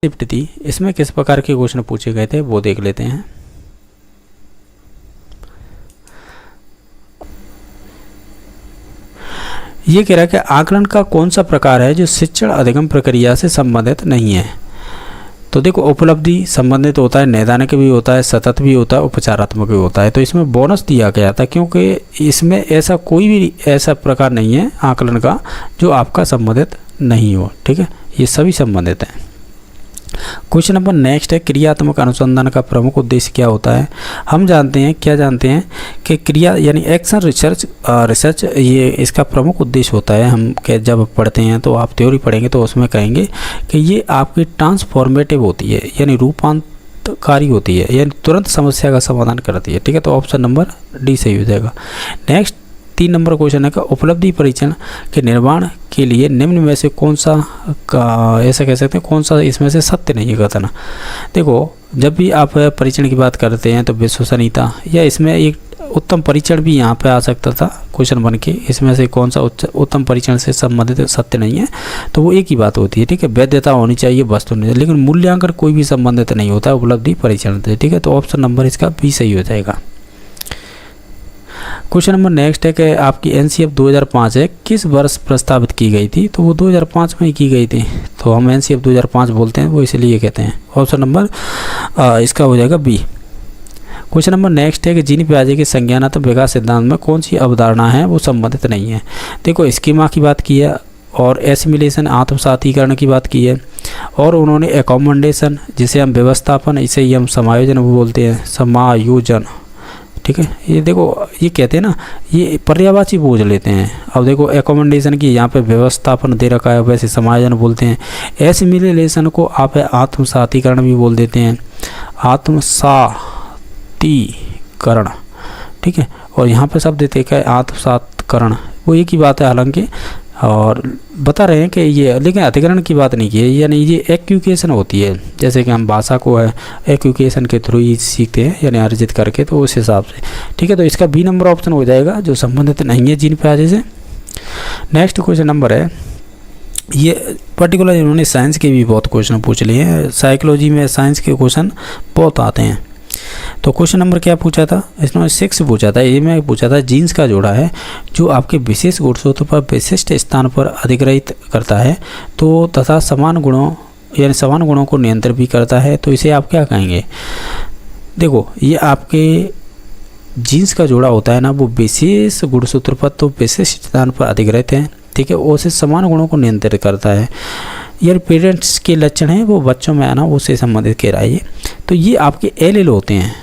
थी, इसमें किस प्रकार के क्वेश्चन पूछे गए थे वो देख लेते हैं। ये कह रहा है कि आकलन का कौन सा प्रकार है जो शिक्षण अधिगम प्रक्रिया से संबंधित नहीं है। तो देखो, उपलब्धि संबंधित होता है, नैदानिक भी होता है, सतत भी होता है, उपचारात्मक भी होता है। तो इसमें बोनस दिया गया था क्योंकि इसमें ऐसा कोई भी ऐसा प्रकार नहीं है आकलन का जो आपका संबंधित नहीं हो। ठीक है, ये सभी संबंधित हैं। क्वेश्चन नंबर नेक्स्ट है, क्रियात्मक अनुसंधान का प्रमुख उद्देश्य क्या होता है। हम जानते हैं कि क्रिया यानी एक्शन रिसर्च ये इसका प्रमुख उद्देश्य होता है। हम जब पढ़ते हैं तो आप थ्योरी पढ़ेंगे तो उसमें कहेंगे कि ये आपकी ट्रांसफॉर्मेटिव होती है, यानी रूपांतरकारी होती है, यानी तुरंत समस्या का समाधान करती है। ठीक है, तो ऑप्शन नंबर डी सही हो जाएगा। नेक्स्ट 3 नंबर क्वेश्चन है कि उपलब्धि परीक्षण के निर्माण के लिए निम्न में से कौन सा ऐसा कह सकते हैं कौन सा इसमें से सत्य नहीं है कथन। देखो, जब भी आप परीक्षण की बात करते हैं तो विश्वसनीयता या इसमें एक उत्तम परीक्षण भी यहाँ पे आ सकता था क्वेश्चन बन के, इसमें से कौन सा उत्तम परीक्षण से संबंधित सत्य नहीं है, तो वो एक ही बात होती है। ठीक है, वैधता होनी चाहिए, वस्तु नहीं, लेकिन मूल्यांकन कोई भी संबंधित नहीं होता है उपलब्धि परीक्षण से। ठीक है, तो ऑप्शन नंबर इसका बी सही हो जाएगा। क्वेश्चन नंबर नेक्स्ट है कि आपकी एनसीएफ 2005 है, किस वर्ष प्रस्तावित की गई थी। तो वो 2005 में ही की गई थी, तो हम एनसीएफ 2005 बोलते हैं, वो इसलिए कहते हैं। ऑप्शन नंबर इसका हो जाएगा बी। क्वेश्चन नंबर नेक्स्ट है कि जीनी पियाजे के संज्ञानात्मक विकास सिद्धांत में कौन सी अवधारणा है वो संबंधित नहीं है। देखो, स्कीमा की बात की है और एसिमिलेशन आत्मसातीकरण की बात की है, और उन्होंने एकोमोडेशन जिसे हम व्यवस्थापन, इसे ही हम समायोजन बोलते हैं, समायोजन। ठीक है, ये देखो ये कहते हैं ना, ये पर्यायवाची बोझ लेते हैं। अब देखो, एकोमोडेशन की यहाँ पे व्यवस्थापन दे रखा है, वैसे समायोजन बोलते हैं। एसिमिलेशन को आप आत्मसातीकरण भी बोल देते हैं, आत्मसातीकरण। ठीक है, और यहाँ पे शब्द देते हैं आत्मसातकरण, वो एक ही बात है हालांकि, और बता रहे हैं कि ये, लेकिन अधिकरण की बात नहीं की है, यानी ये एक्यूकेशन होती है, जैसे कि हम भाषा को है एक्यूकेशन के थ्रू ही सीखते हैं, यानी अर्जित करके, तो उस हिसाब से। ठीक है, तो इसका बी नंबर ऑप्शन हो जाएगा जो संबंधित नहीं है जीन पियाजे से। नेक्स्ट क्वेश्चन नंबर है, ये पर्टिकुलर इन्होंने साइंस के भी बहुत क्वेश्चन पूछ लिए हैं, साइकोलॉजी में साइंस के क्वेश्चन बहुत आते हैं। तो क्वेश्चन नंबर क्या पूछा था, इसमें 6 पूछा था, ये में पूछा था जीन्स का जोड़ा है जो आपके विशेष गुणसूत्र पर विशिष्ट स्थान पर अधिग्रहित करता है, तो तथा समान गुणों यानी समान गुणों को नियंत्रित भी करता है, तो इसे आप क्या कहेंगे। देखो, ये आपके जीन्स का जोड़ा होता है ना, वो विशेष गुणसूत्र पर तो विशिष्ट स्थान पर अधिग्रहित है। ठीक है, उसे समान गुणों को नियंत्रित करता है। ये पेरेंट्स के लक्षण हैं, वो बच्चों में आना, उससे संबंधित कह रहा है ये। तो ये आपके एल होते हैं।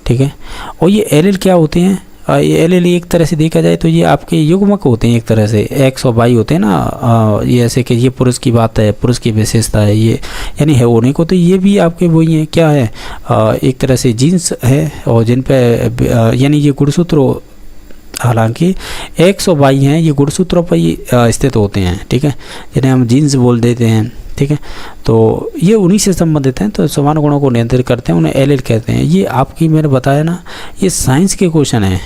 ठीक है, और ये एल क्या होते हैं, ये एल एक तरह से देखा जाए तो ये आपके युग्मक होते हैं, एक तरह से एक्स और वाई होते हैं ना। ये ऐसे कि ये पुरुष की बात है, पुरुष की विशेषता है ये, यानी है होने को, तो ये भी आपके वही है, क्या है, एक तरह से जीन्स है, और जिन पे यानी ये गुणसूत्र, हालांकि एक्स और वाई हैं, ये गुणसूत्रों पर ही स्थित होते हैं। ठीक है, जिन्हें हम जीन्स बोल देते हैं। ठीक है, तो ये उन्हीं से संबंधित हैं, तो समान गुणों को नियंत्रित करते हैं, उन्हें एल कहते हैं। ये आपकी मैंने बताया ना, ये साइंस के क्वेश्चन हैं।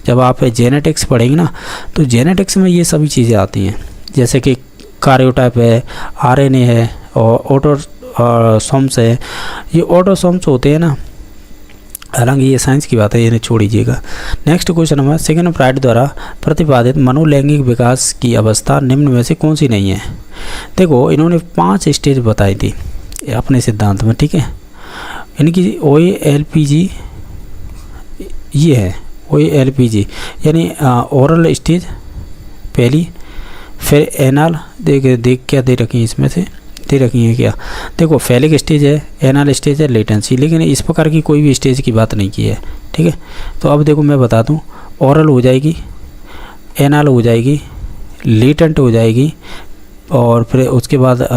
जब आप जेनेटिक्स पढ़ेंगे ना, तो जेनेटिक्स में ये सभी चीज़ें आती हैं, जैसे कि कार्योटाइप है, आरएनए है, और ऑटोसोम्स है। ये ऑटोसोम्स होते हैं ना, हालांकि ये साइंस की बात है, ये छोड़ दीजिएगा। Next question number, Sigmund Freud द्वारा प्रतिपादित मनोलैंगिक विकास की अवस्था निम्न में से कौन सी नहीं है। देखो, इन्होंने 5 स्टेज बताई थी अपने सिद्धांत में। ठीक है, इनकी OALPG ये है, OALPG यानी ओरल स्टेज पहली, फिर एनाल देख क्या दे रखी है, इसमें से दे रखी है क्या, देखो फैलिक स्टेज है, एनाल स्टेज है, लेटेंसी, लेकिन इस प्रकार की कोई भी स्टेज की बात नहीं की है। ठीक है, तो अब देखो मैं बता दूं, ओरल हो जाएगी, एनाल हो जाएगी, लेटेंट हो जाएगी, और फिर उसके बाद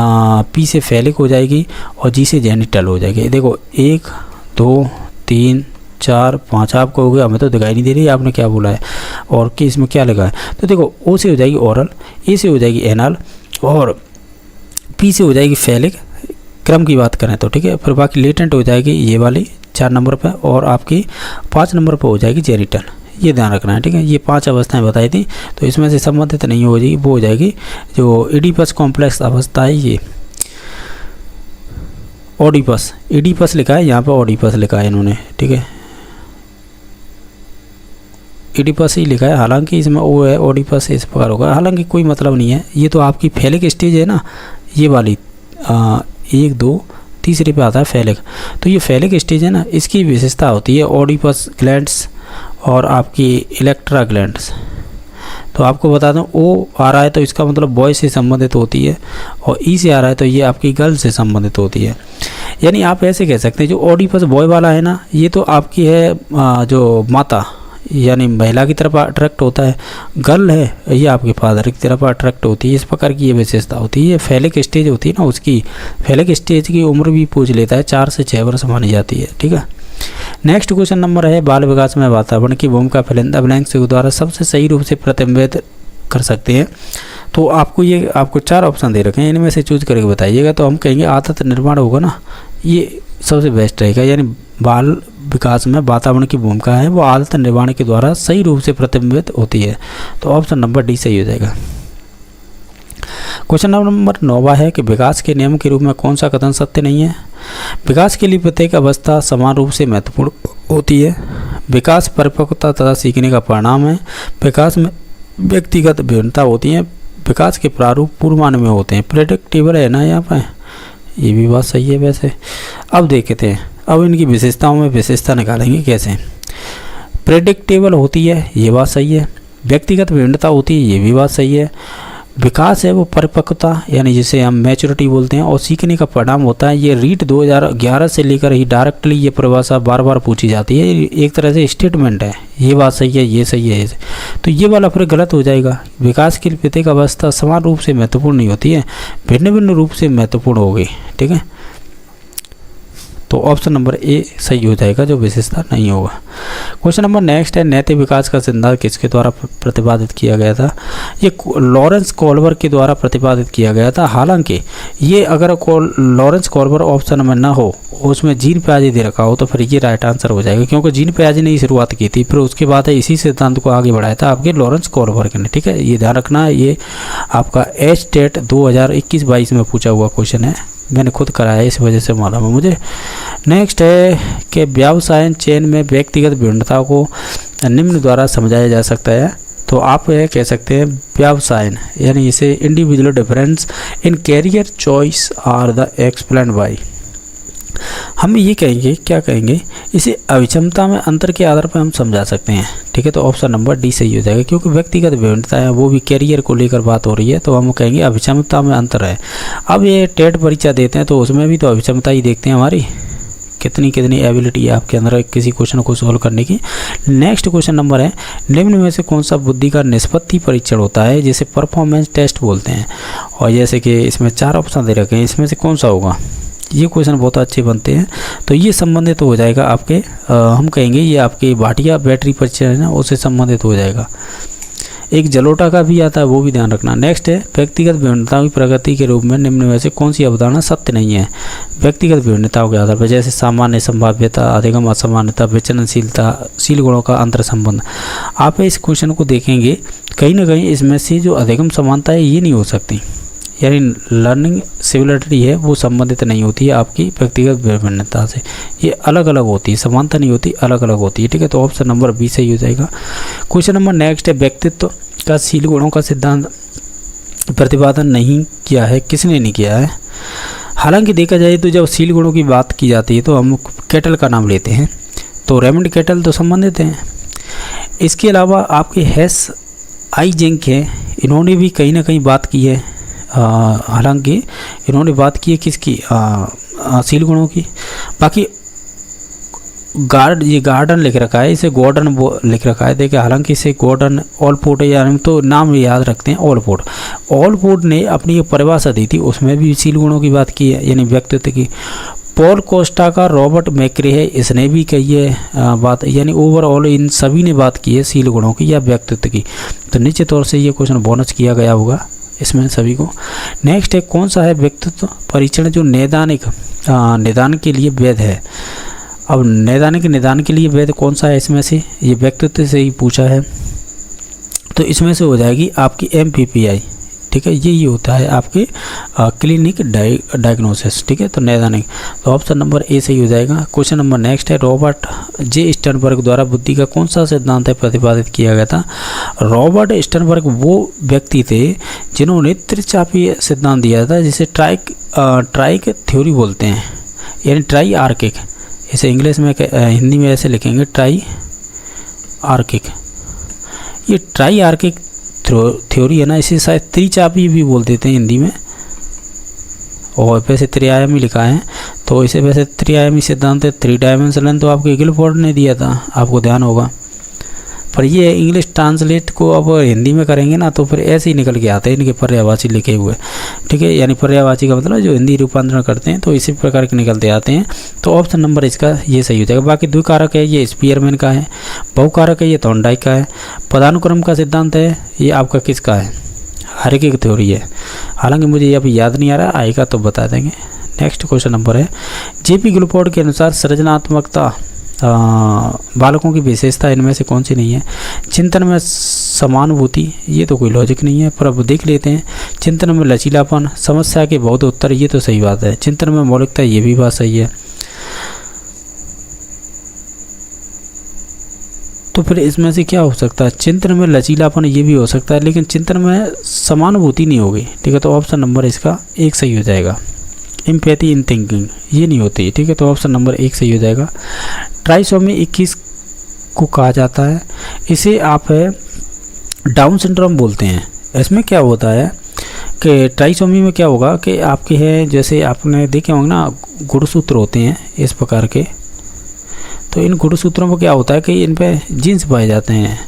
पी से फैलिक हो जाएगी, और जी से जेनिटल हो जाएगी। देखो 1 2 3 4 5 आपको हो गया, हमें तो दिखाई नहीं दे रही आपने क्या बोला है, और कि इसमें क्या लगा है। तो देखो ओ से हो जाएगी ओरल, ए से हो जाएगी एनाल, और पी से हो जाएगी फैलिक, क्रम की बात करें तो। ठीक है, फिर बाकी लेटेंट हो जाएगी ये वाली 4 नंबर पर, और आपकी 5 नंबर पर हो जाएगी जेनिटल। ये ध्यान रखना है। ठीक है, ये 5 अवस्थाएं बताई थी, तो इसमें से संबंधित नहीं हो जाएगी, वो हो जाएगी जो इडिपस कॉम्प्लेक्स अवस्था है ये। ओडिपस, इडिपस लिखा है, यहाँ पे ओडिपस लिखा है इन्होंने, ठीक है, इडिपस ही लिखा है, हालांकि इसमें ओ है, ओडिपस इस प्रकार होगा, हालांकि कोई मतलब नहीं है। ये तो आपकी फैलिक स्टेज है ना, ये वाली 1 2 तीसरे पे आता है फैलिक, तो ये फैलिक स्टेज है ना, इसकी विशेषता होती है ओडिपस ग्लैंड्स और आपकी इलेक्ट्रा ग्लैंड्स। तो आपको बता दूं, ओ आ रहा है तो इसका मतलब बॉय से संबंधित होती है, और ई से आ रहा है तो ये आपकी गर्ल से संबंधित होती है। यानी आप ऐसे कह सकते हैं, जो ओडिपस बॉय वाला है ना, ये तो आपकी है जो माता यानी महिला की तरफ अट्रैक्ट होता है, गर्ल है ये आपके फादर की तरफ अट्रैक्ट होती है। इस प्रकार की ये विशेषता होती है। ये फैलिक स्टेज होती है ना, उसकी फैलिक स्टेज की उम्र भी पूछ लेता है, 4 से 6 वर्ष मानी जाती है, ठीक है। नेक्स्ट क्वेश्चन नंबर है, बाल विकास में वातावरण की भूमिका फिल इन द ब्लैंक्स के द्वारा सबसे सही रूप से प्रतिबिंबित कर सकते हैं। तो आपको 4 ऑप्शन दे रखे हैं, इनमें से चूज करके बताइएगा। तो हम कहेंगे आदत निर्माण होगा ना, ये सबसे बेस्ट रहेगा। यानी बाल विकास में वातावरण की भूमिका है वो आदत निर्माण के द्वारा सही रूप से प्रतिबिंबित होती है। तो ऑप्शन नंबर डी सही हो जाएगा। क्वेश्चन नंबर 9 है कि विकास के नियम के रूप में कौन सा कथन सत्य नहीं है। विकास के लिए प्रत्येक अवस्था समान रूप से महत्वपूर्ण होती है। विकास परिपक्वता तथा सीखने का परिणाम है। विकास में व्यक्तिगत भिन्नता होती है। विकास के प्रारूप पूर्वानुमान में होते हैं। प्रेडिक्टेबल है ना यहाँ पर, ये भी बात सही है। वैसे अब देखते हैं, अब इनकी विशेषताओं में विशेषता निकालेंगे कैसे। प्रेडिक्टेबल होती है, ये बात सही है। व्यक्तिगत भिन्नता होती है, ये भी बात सही है। विकास है वो परिपक्वता यानी जिसे हम मैच्योरिटी बोलते हैं, और सीखने का परिणाम होता है। ये रीट 2011 से लेकर ही डायरेक्टली ये परिभाषा बार बार पूछी जाती है। एक तरह से स्टेटमेंट है, ये बात सही है, ये सही है। तो ये वाला फिर गलत हो जाएगा। विकास की प्रत्येक अवस्था समान रूप से महत्वपूर्ण नहीं होती है, भिन्न भिन्न रूप से महत्वपूर्ण होगी, ठीक है। तो ऑप्शन नंबर ए सही हो जाएगा, जो विशेषता नहीं होगा। क्वेश्चन नंबर नेक्स्ट है, नैतिक विकास का सिद्धांत किसके द्वारा प्रतिपादित किया गया था। ये लॉरेंस कोल्बर के द्वारा प्रतिपादित किया गया था। हालांकि ये अगर लॉरेंस कोल्बर ऑप्शन में ना हो, उसमें जीन पियाजे दे रखा हो, तो फिर ये राइट आंसर हो जाएगा, क्योंकि जीन पियाजे ने शुरुआत की थी, फिर उसके बाद इसी सिद्धांत को आगे बढ़ाया था आपके लॉरेंस कोल्बर ने, ठीक है। ये ध्यान रखना, ये आपका एच टेट 2021-22 में पूछा हुआ क्वेश्चन है, मैंने खुद कराया है, इस वजह से मालूम है मुझे। नेक्स्ट है कि व्यवसाय चेन में व्यक्तिगत भिन्नता को निम्न द्वारा समझाया जा सकता है। तो आप यह कह सकते हैं व्यवसाय यानी इसे individual difference in career choice are the explain by. हम ये कहेंगे, क्या कहेंगे, इसे अविषमता में अंतर के आधार पर हम समझा सकते हैं, ठीक है। तो ऑप्शन नंबर डी सही हो जाएगा, क्योंकि व्यक्तिगत विभिन्नता है वो भी कैरियर को लेकर बात हो रही है, तो हम कहेंगे अविषमता में अंतर है। अब ये टेट परीक्षा देते हैं तो उसमें भी तो अविषमता ही देखते हैं, हमारी कितनी एबिलिटी है आपके अंदर किसी क्वेश्चन को सोल्व करने की। नेक्स्ट क्वेश्चन नंबर है, निम्न में से कौन सा बुद्धि का निष्पत्ति परीक्षण होता है, जिसे परफॉर्मेंस टेस्ट बोलते हैं। और जैसे कि इसमें 4 ऑप्शन दे रखे हैं, इसमें से कौन सा होगा। ये क्वेश्चन बहुत अच्छे बनते हैं, तो ये संबंधित हो जाएगा आपके हम कहेंगे ये आपके भाटिया बैटरी परीक्षण है ना, उससे संबंधित हो जाएगा। एक जलोटा का भी आता है, वो भी ध्यान रखना। नेक्स्ट है, व्यक्तिगत भिन्नताओं की प्रगति के रूप में निम्न में से कौन सी अवधारणा सत्य नहीं है। व्यक्तिगत भिन्नताओं के आधार पर, जैसे सामान्य संभाव्यता, अधिगम असमानता, विचलनशीलता, शील गुणों का अंतर संबंध। आप इस क्वेश्चन को देखेंगे, कहीं ना कहीं इसमें से जो अधिगम समानता है ये नहीं हो सकती, यानी लर्निंग सिमिलरिटी है वो संबंधित नहीं होती है आपकी व्यक्तिगत भिन्नता से, ये अलग अलग होती है, समानता नहीं होती, अलग अलग होती है, ठीक है। तो ऑप्शन नंबर बी सही हो जाएगा। क्वेश्चन नंबर नेक्स्ट है, व्यक्तित्व का शील गुणों का सिद्धांत प्रतिपादन नहीं किया है, किसने नहीं किया है। हालांकि देखा जाए तो जब शील गुणों की बात की जाती है तो हम कैटल का नाम लेते हैं, तो रेमंड कैटल तो संबंधित हैं। इसके अलावा आपके हेस आई जेंक है, इन्होंने भी कहीं ना कहीं बात की है। हालांकि इन्होंने बात की है किसकी, शील गुणों की। बाकी ये गार्डन लिख रखा है, इसे गॉर्डन लिख रखा है, देखिए। हालांकि इसे गॉर्डन ऑलपोर्ट है, यानी तो नाम याद रखते हैं ऑलपोर्ट ने अपनी परिभाषा दी थी, उसमें भी शील गुणों की बात की है, यानी व्यक्तित्व की। पॉल कोस्टा का रॉबर्ट मैक्रे है, इसने भी कही है बात, यानी ओवरऑल इन सभी ने बात की है शील गुणों की या व्यक्तित्व की। तो निश्चित तौर से ये क्वेश्चन बोनस किया गया होगा इसमें सभी को। नेक्स्ट है, कौन सा है व्यक्तित्व परीक्षण जो निदान के लिए वैध है। अब निदान के लिए वैध कौन सा है इसमें से, ये व्यक्तित्व से ही पूछा है, तो इसमें से हो जाएगी आपकी MPPI, ठीक है, यही होता है आपके क्लिनिक डायग्नोसिस, ठीक है। तो नैदानिक, तो ऑप्शन नंबर ए सही हो जाएगा। क्वेश्चन नंबर नेक्स्ट है, रॉबर्ट जे स्टर्नबर्ग द्वारा बुद्धि का कौन सा सिद्धांत है प्रतिपादित किया गया था? रॉबर्ट स्टर्नबर्ग वो व्यक्ति थे जिन्होंने त्रिचापीय सिद्धांत दिया था, जिसे ट्राइक थ्योरी बोलते हैं, यानी ट्राई आर्किक, इसे इंग्लिश में हिंदी में ऐसे लिखेंगे ट्राई आर्किक। ये ट्राई आर्किक थ्योरी है ना, इसे शायद त्रिचापी भी बोल देते हैं हिंदी में, और वैसे त्रिआयामी लिखा है, तो इसे वैसे त्रिआयामी सिद्धांत है, 3 डायमेंशनल, तो आपको गिलफोर्ड ने दिया था, आपको ध्यान होगा। पर ये इंग्लिश ट्रांसलेट को अब हिंदी में करेंगे ना तो फिर ऐसे ही निकल के आते हैं इनके पर्यायवाची लिखे हुए, ठीक है, यानी पर्यायवाची का मतलब जो हिंदी रूपांतरण करते हैं तो इसी प्रकार के निकलते आते हैं। तो ऑप्शन नंबर इसका ये सही हो जाएगा। बाकी द्विकारक है ये स्पीयरमैन का है, बहुकारक है ये थॉर्नडाइक का है, पदानुक्रम का सिद्धांत है ये आपका किसका है? हार्किक थ्योरी है। हालांकि मुझे ये अभी याद नहीं आ रहा, आएगा तो बता देंगे। नेक्स्ट क्वेश्चन नंबर है, जेपी गिलफोर्ड के अनुसार सृजनात्मकता बालकों की विशेषता इनमें से कौन सी नहीं है? चिंतन में समानुभूति, ये तो कोई लॉजिक नहीं है, पर अब देख लेते हैं। चिंतन में लचीलापन, समस्या के बहुत उत्तर, ये तो सही बात है। चिंतन में मौलिकता, ये भी बात सही है। तो फिर इसमें से क्या हो सकता है? चिंतन में लचीलापन ये भी हो सकता है, लेकिन चिंतन में समानुभूति नहीं होगी, ठीक है। तो ऑप्शन नंबर इसका 1 सही हो जाएगा। एम्पैथी इन थिंकिंग ये नहीं होती, ठीक है। तो ऑप्शन नंबर 1 सही हो जाएगा। ट्राइसोमी 21 को कहा जाता है, इसे आप डाउन सिंड्रोम बोलते हैं। इसमें क्या होता है कि ट्राइसोमी में क्या होगा कि आपके हैं, जैसे आपने देखे होंगे ना गुणसूत्र होते हैं इस प्रकार के, तो इन गुणसूत्रों में क्या होता है कि इन पे जीन्स पाए जाते हैं,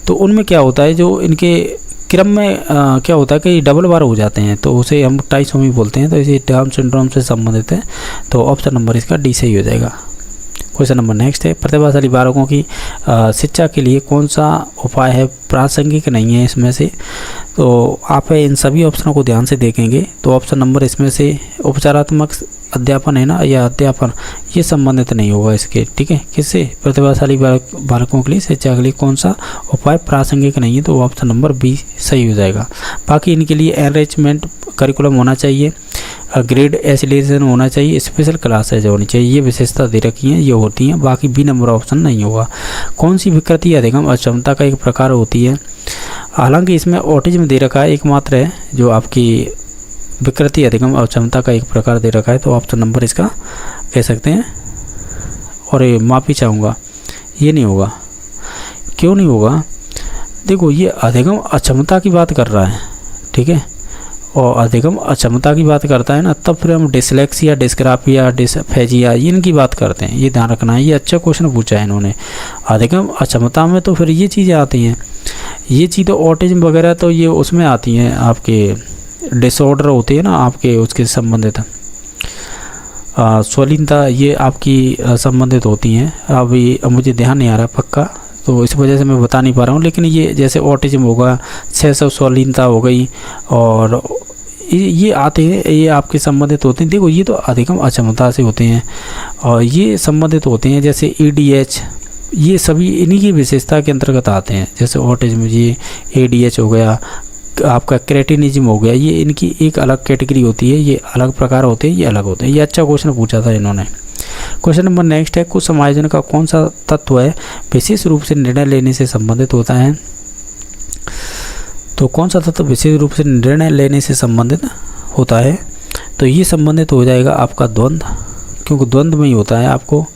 तो उनमें क्या होता है जो इनके क्रम में क्या होता है कि डबल बार हो जाते हैं, तो उसे हम ट्राइसोमी बोलते हैं। तो इसे डाउन सिंड्रोम से संबंधित है, तो ऑप्शन नंबर इसका डी सही हो जाएगा। क्वेश्चन नंबर नेक्स्ट है, प्रतिभाशाली बालकों की शिक्षा के लिए कौन सा उपाय है प्रासंगिक नहीं है इसमें से? तो आप इन सभी ऑप्शनों को ध्यान से देखेंगे तो ऑप्शन नंबर इसमें से उपचारात्मक अध्यापन है ना, या अध्यापन, ये संबंधित नहीं होगा इसके, ठीक है। किससे? प्रतिभाशाली बालकों के लिए शिक्षा के लिए कौन सा उपाय प्रासंगिक नहीं है? तो ऑप्शन नंबर बी सही हो जाएगा। बाकी इनके लिए एनरिचमेंट करिकुलम होना चाहिए, ग्रेड एसिलेशन होना चाहिए, स्पेशल क्लासेज होनी चाहिए, ये विशेषता दे रखी हैं, ये होती हैं। बाकी बी नंबर ऑप्शन नहीं होगा। कौन सी विकृति अधिगम अक्षमता का एक प्रकार होती है? हालांकि इसमें ऑटिज्म दे रखा है एकमात्र है जो आपकी विकृति अधिगम अक्षमता का एक प्रकार दे रखा है, तो ऑप्शन नंबर इसका कह सकते हैं। और ये माफ़ी चाहूँगा, ये नहीं होगा। क्यों नहीं होगा? देखो ये अधिगम अक्षमता की बात कर रहा है, ठीक है, और अधिगम अक्षमता की बात करता है ना, तब फिर हम डिसलेक्सिया, डिस्ग्राफिया, डिसफेजिया इनकी बात करते हैं, ये ध्यान रखना है। ये अच्छा क्वेश्चन पूछा है इन्होंने। अधिगम अक्षमता में तो फिर ये चीज़ें आती हैं, ये चीज़ ऑटिज्म वगैरह तो ये उसमें आती हैं, आपके डिसऑर्डर होते हैं ना आपके, उसके संबंधित स्वलीनता ये आपकी संबंधित होती हैं। अभी मुझे ध्यान नहीं आ रहा पक्का, तो इस वजह से मैं बता नहीं पा रहा हूँ, लेकिन ये जैसे ऑटिज्म होगा, 600 स्वलीनता हो गई, और ये आते हैं, ये आपके संबंधित होते हैं। देखो ये तो अधिगम अक्षमता से होते हैं, और ये संबंधित होते हैं जैसे EDH, ये सभी इन्हीं की विशेषता के अंतर्गत आते हैं। जैसे ऑटिज्म, ये ADH हो गया, आपका क्रेटिनिज्म हो गया, ये इनकी एक अलग कैटेगरी होती है, ये अलग प्रकार होते हैं, ये अलग होते हैं। ये अच्छा क्वेश्चन पूछा था इन्होंने। क्वेश्चन नंबर नेक्स्ट है, कुछ समायोजन का कौन सा तत्व है विशेष रूप से निर्णय लेने से संबंधित होता है? तो कौन सा तत्व विशेष रूप से निर्णय लेने से संबंधित होता है? तो ये संबंधित हो जाएगा आपका द्वंद्व, क्योंकि द्वंद्व में ही होता है आपको।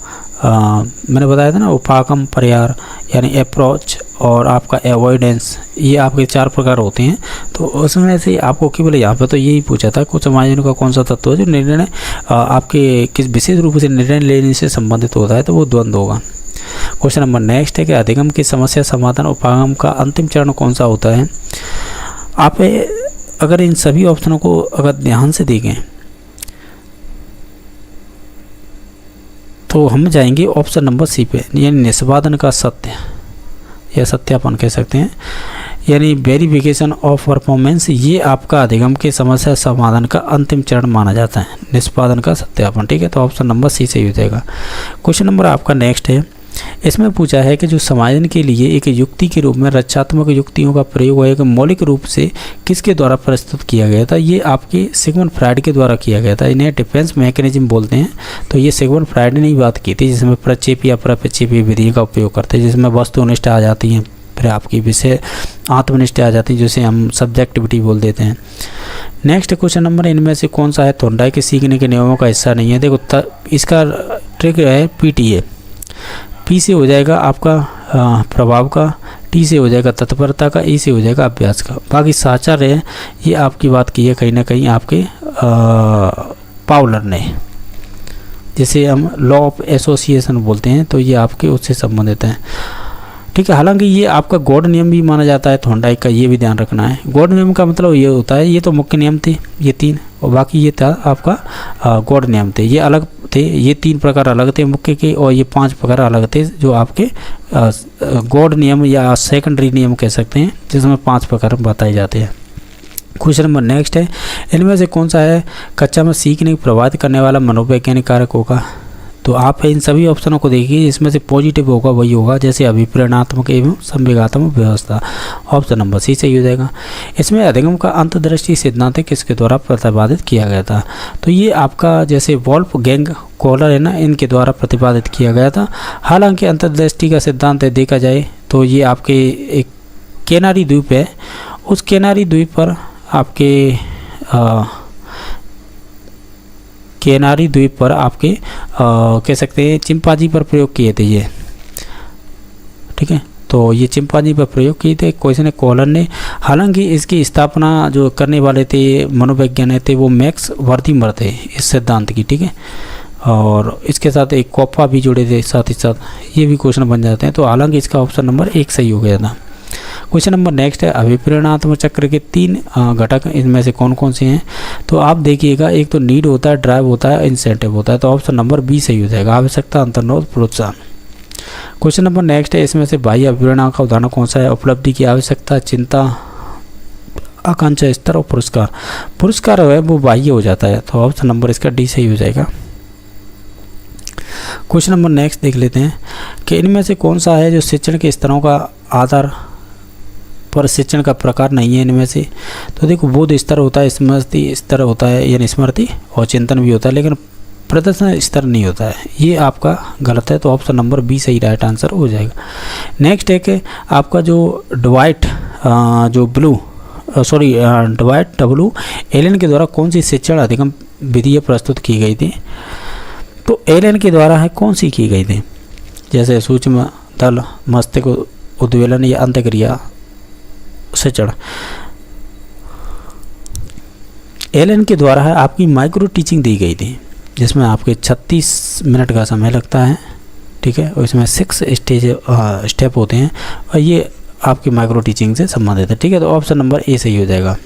मैंने बताया था ना, उपागम, परिहार यानी अप्रोच, और आपका एवॉइडेंस, ये आपके 4 प्रकार होते हैं। तो उसमें से आपको केवल यहाँ पर तो यही पूछा था, कुछ समायोजन का कौन सा तत्व है जो निर्णय आपके किस विशेष रूप से निर्णय लेने से संबंधित होता है, तो वो द्वंद्व होगा। क्वेश्चन नंबर नेक्स्ट है कि अधिगम की समस्या समाधान उपागम का अंतिम चरण कौन सा होता है? आप अगर इन सभी ऑप्शनों को अगर ध्यान से देखें तो हम जाएंगे ऑप्शन नंबर सी पे, यानी निष्पादन का सत्य या सत्यापन कह सकते हैं, यानी वेरिफिकेशन ऑफ परफॉर्मेंस। ये आपका अधिगम के समस्या समाधान का अंतिम चरण माना जाता है, निष्पादन का सत्यापन, ठीक है। तो ऑप्शन नंबर सी सही हो जाएगा। क्वेश्चन नंबर आपका नेक्स्ट है, इसमें पूछा है कि जो समायोजन के लिए एक युक्ति के रूप में रक्षात्मक युक्तियों का प्रयोग एक मौलिक रूप से किसके द्वारा प्रस्तुत किया गया था। ये आपके सिगमंड फ्रायड के द्वारा किया गया था। इन्हें डिफेंस मैकेनिज्म बोलते हैं। तो ये सिगमंड फ्रायड ने ही बात की थी, जिसमें प्रक्षेपी या प्रक्षेपी विधि का उपयोग करते हैं, जिसमें वस्तुनिष्ठ आ जाती हैं, फिर आपकी विषय आत्मनिष्ठ आ जाती है, जिसे हम सब्जेक्टिविटी बोल देते हैं। नेक्स्ट क्वेश्चन नंबर, इनमें से कौन सा है थोंडाई के सीखने के नियमों का हिस्सा नहीं है। देखो इसका ट्रिक है पीटीए। पी से हो जाएगा आपका प्रभाव का, टी से हो जाएगा तत्परता का, ई से हो जाएगा अभ्यास का। बाकी साचार है ये आपकी बात की है कहीं ना कहीं आपके पावलर ने, जिसे हम लॉ ऑफ एसोसिएशन बोलते हैं, तो ये आपके उससे संबंधित हैं। ठीक है, हालांकि ये आपका गॉड नियम भी माना जाता है थोंडाई का, ये भी ध्यान रखना है। गॉड नियम का मतलब ये होता है, ये तो मुख्य नियम थे ये 3, और बाकी ये था आपका गॉड नियम थे, ये अलग थे। ये 3 प्रकार अलग थे मुख्य के, और ये 5 प्रकार अलग थे जो आपके गॉड नियम या सेकेंडरी नियम कह सकते हैं, जिसमें 5 प्रकार बताए जाते हैं। क्वेश्चन नंबर नेक्स्ट है, इनमें से कौन सा है कक्षा में सीखने को प्रभावित करने वाला मनोवैज्ञानिक कारक होगा। तो आप इन सभी ऑप्शनों को देखिए, इसमें से पॉजिटिव होगा वही होगा, जैसे अभिप्रेरणात्मक एवं संवेगात्मक व्यवस्था। ऑप्शन नंबर सी सही हो जाएगा। इसमें अधिगम का अंतर्दृष्टि सिद्धांत किसके द्वारा प्रतिपादित किया गया था। तो ये आपका जैसे वोल्फगैंग कोहलर है ना, इनके द्वारा प्रतिपादित किया गया था। हालांकि अंतर्दृष्टि का सिद्धांत देखा जाए तो ये आपके एक कैनारी द्वीप है, उस कैनारी द्वीप पर आपके कैनारी द्वीप पर आपके कह सकते हैं चिंपांजी पर प्रयोग किए थे ये। ठीक है, तो ये चिंपांजी पर प्रयोग किए थे क्वेश्चन कोहलर ने। हालांकि इसकी स्थापना जो करने वाले थे मनोवैज्ञानिक थे वो मैक्स वर्थिमर थे इस सिद्धांत की। ठीक है, और इसके साथ एक कोप्पा भी जुड़े थे साथ ही साथ, ये भी क्वेश्चन बन जाते हैं। तो हालांकि इसका ऑप्शन नंबर 1 सही हो गया था। क्वेश्चन नंबर नेक्स्ट है, अभिप्रेरणात्मक चक्र के 3 घटक इनमें से कौन कौन से हैं। तो आप देखिएगा, एक तो नीड होता है, ड्राइव होता है, इंसेंटिव होता है। तो ऑप्शन नंबर बी सही हो जाएगा, आवश्यकता, अंतर्निरोध, प्रोत्साहन। क्वेश्चन नंबर नेक्स्ट है, इसमें से बाह्य अभिप्रेरणा का उदाहरण कौन सा है। उपलब्धि की आवश्यकता, चिंता, आकांक्षा स्तर और पुरस्कार। पुरस्कार है वो बाह्य हो जाता है, तो ऑप्शन नंबर इसका डी सही हो जाएगा। क्वेश्चन नंबर नेक्स्ट देख लेते हैं कि इनमें से कौन सा है जो शिक्षण के स्तरों का आधार पर शिक्षण का प्रकार नहीं है इनमें से। तो देखो बोध स्तर होता है, स्मृति स्तर होता है, यानी स्मृति और चिंतन भी होता है, लेकिन प्रदर्शन स्तर नहीं होता है। ये आपका गलत है, तो ऑप्शन नंबर बी सही राइट आंसर हो जाएगा। नेक्स्ट है कि आपका जो ड्वाइट डब्ल्यू एलन के द्वारा कौन सी शिक्षण अधिगम विधि प्रस्तुत की गई थी। तो एलन के द्वारा है कौन सी की गई थी, जैसे सूक्ष्म तल मस्तिष्क उद्वेलन या अंतक्रिया शिक्षण। एलन के द्वारा है आपकी माइक्रो टीचिंग दी गई थी, जिसमें आपके 36 मिनट का समय लगता है। ठीक है, और इसमें 6 स्टेप होते हैं, और ये आपकी माइक्रो टीचिंग से संबंधित है। ठीक है, तो ऑप्शन नंबर ए सही हो जाएगा।